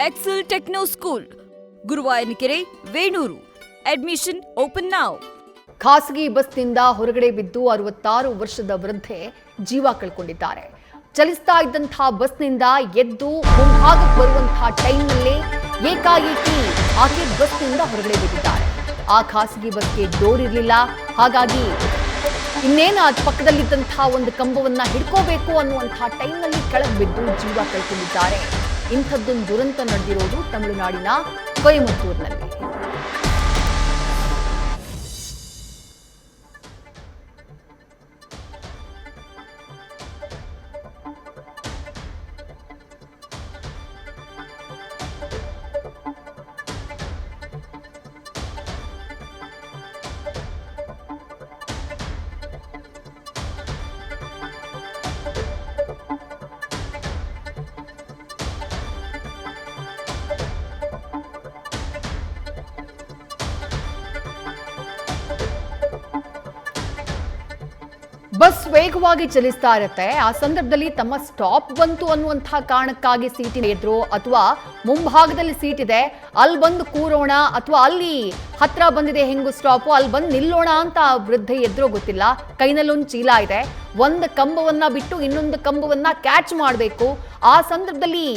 Excel Techno School, Guruvayanakere, Venur. Admission open now. ಖಾಸಗಿ ಬಸ್ನಿಂದ ಹೊರಗಡೆ ಬಿದ್ದು 66 ವರ್ಷದ ವೃದ್ಧೆ ಜೀವ ಕಳ್ಕೊಂಡಿದ್ದಾರೆ. ಚಲಿಸ್ತಾ ಇದ್ದಂತಹ ಬಸ್ನಿಂದ ಎದ್ದು ಮುಂಭಾಗಕ್ಕೆ ಬರುವಂತಹ ಟೈಮ್ನಲ್ಲೇ ಏಕಾಏಕಿ ಆಕೆ ಬಸ್ನಿಂದ ಹೊರಗಡೆ ಬಿದ್ದಿದ್ದಾರೆ. ಆ ಖಾಸಗಿ ಬಸ್ಗೆ ಡೋರ್ ಇರಲಿಲ್ಲ. ಹಾಗಾಗಿ ಇನ್ನೇನು ಅದ್ ಪಕ್ಕದಲ್ಲಿದ್ದಂತಹ ಒಂದು ಕಂಬವನ್ನ ಹಿಡ್ಕೋಬೇಕು ಅನ್ನುವಂತಹ ಟೈಮ್ನಲ್ಲಿ ಕೆಳಗೆ ಬಿದ್ದು ಜೀವ ಕಳ್ಕೊಂಡಿದ್ದಾರೆ. ಇಂಥದ್ದೊಂದು ದುರಂತ ನಡೆದಿರೋದು ತಮಿಳುನಾಡಿನ ಕೊಯಮತ್ತೂರಿನಲ್ಲಿ. ಬಸ್ ವೇಗವಾಗಿ ಚಲಿಸ್ತಾ ಇರುತ್ತೆ. ಆ ಸಂದರ್ಭದಲ್ಲಿ ತಮ್ಮ ಸ್ಟಾಪ್ ಬಂತು ಅನ್ನುವಂತಹ ಕಾರಣಕ್ಕಾಗಿ ಸೀಟಿನ ಎದುರು ಅಥವಾ ಮುಂಭಾಗದಲ್ಲಿ ಸೀಟ್ ಇದೆ ಅಲ್ಲಿ ಬಂದು ಕೂರೋಣ ಅಥವಾ ಅಲ್ಲಿ ಹತ್ರ ಬಂದಿದೆ ಹೆಂಗು ಸ್ಟಾಪು ಅಲ್ಲಿ ಬಂದು ನಿಲ್ಲೋಣ ಅಂತ ವೃದ್ಧೆ ಎದುರು ಗೊತ್ತಿಲ್ಲ. ಕೈನಲ್ಲೊಂದು ಚೀಲ ಇದೆ. ಒಂದು ಕಂಬವನ್ನ ಬಿಟ್ಟು ಇನ್ನೊಂದು ಕಂಬವನ್ನ ಕ್ಯಾಚ್ ಮಾಡಬೇಕು. ಆ ಸಂದರ್ಭದಲ್ಲಿ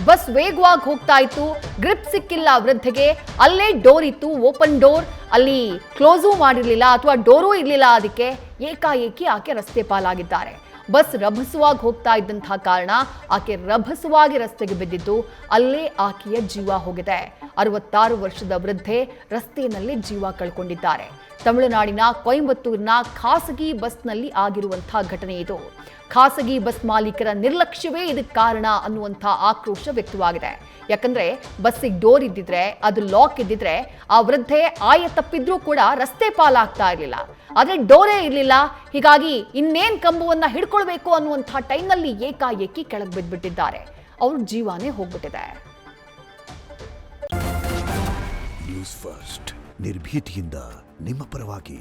ಬಸ್ ವೇಗವಾಗಿ ಹೋಗ್ತಾ ಇತ್ತು. ಗ್ರಿಪ್ ಸಿಕ್ಕಿಲ್ಲ ವೃದ್ಧೆಗೆ. ಅಲ್ಲೇ ಡೋರ್ ಇತ್ತು, ಓಪನ್ ಡೋರ್. ಅಲ್ಲಿ ಕ್ಲೋಸೂ ಮಾಡಿರ್ಲಿಲ್ಲ ಅಥವಾ ಡೋರೂ ಇರ್ಲಿಲ್ಲ. ಅದಕ್ಕೆ ಏಕಾಏಕಿ ಆಕೆ ರಸ್ತೆ ಪಾಲಾಗಿದ್ದಾರೆ. ಬಸ್ ರಭಸವಾಗಿ ಹೋಗ್ತಾ ಇದ್ದಂತಹ ಕಾರಣ ಆಕೆ ರಭಸವಾಗಿ ರಸ್ತೆಗೆ ಬಿದ್ದಿದ್ದು ಅಲ್ಲೇ ಆಕೆಯ ಜೀವ ಹೋಗಿದೆ. 66 ವರ್ಷದ ವೃದ್ಧೆ ರಸ್ತೆಯಲ್ಲಿ ಜೀವ ಕಳ್ಕೊಂಡಿದ್ದಾರೆ. ತಮಿಳುನಾಡಿನ ಕೊಯಂಬತ್ತೂರಿನ ಖಾಸಗಿ ಬಸ್ನಲ್ಲಿ ಆಗಿರುವಂತಹ ಘಟನೆ ಇದು. ಖಾಸಗಿ ಬಸ್ ಮಾಲೀಕರ ನಿರ್ಲಕ್ಷ್ಯವೇ ಇದಕ್ಕೆ ಕಾರಣ ಅನ್ನುವಂಥ ಆಕ್ರೋಶ ವ್ಯಕ್ತವಾಗಿದೆ. ಯಾಕಂದ್ರೆ ಬಸ್ಸಿಗೆ ಡೋರ್ ಇದ್ದಿದ್ರೆ, ಅದು ಲಾಕ್ ಇದ್ದಿದ್ರೆ ಆ ವೃದ್ಧೆ ಆಯ ತಪ್ಪಿದ್ರೂ ಕೂಡ ರಸ್ತೆ ಪಾಲಾಗ್ತಾ ಇರಲಿಲ್ಲ. ಆದ್ರೆ ಡೋರೇ ಇರಲಿಲ್ಲ. ಹೀಗಾಗಿ ಇನ್ನೇನ್ ಕಂಬವನ್ನ ಹಿಡ್ಕೊಳ್ಬೇಕು ಅನ್ನುವಂಥ ಟೈಮ್ನಲ್ಲಿ ಏಕಾಏಕಿ ಕೆಳಗೆ ಬಿದ್ದುಬಿಟ್ಟಿದ್ದಾರೆ. ಅವ್ರ ಜೀವಾನೇ ಹೋಗ್ಬಿಟ್ಟಿದೆ. ನ್ಯೂಸ್ ಫಸ್ಟ್ ನಿರ್ಭೀತಿಯಿಂದ ನಿಮ್ಮ ಪರವಾಗಿ.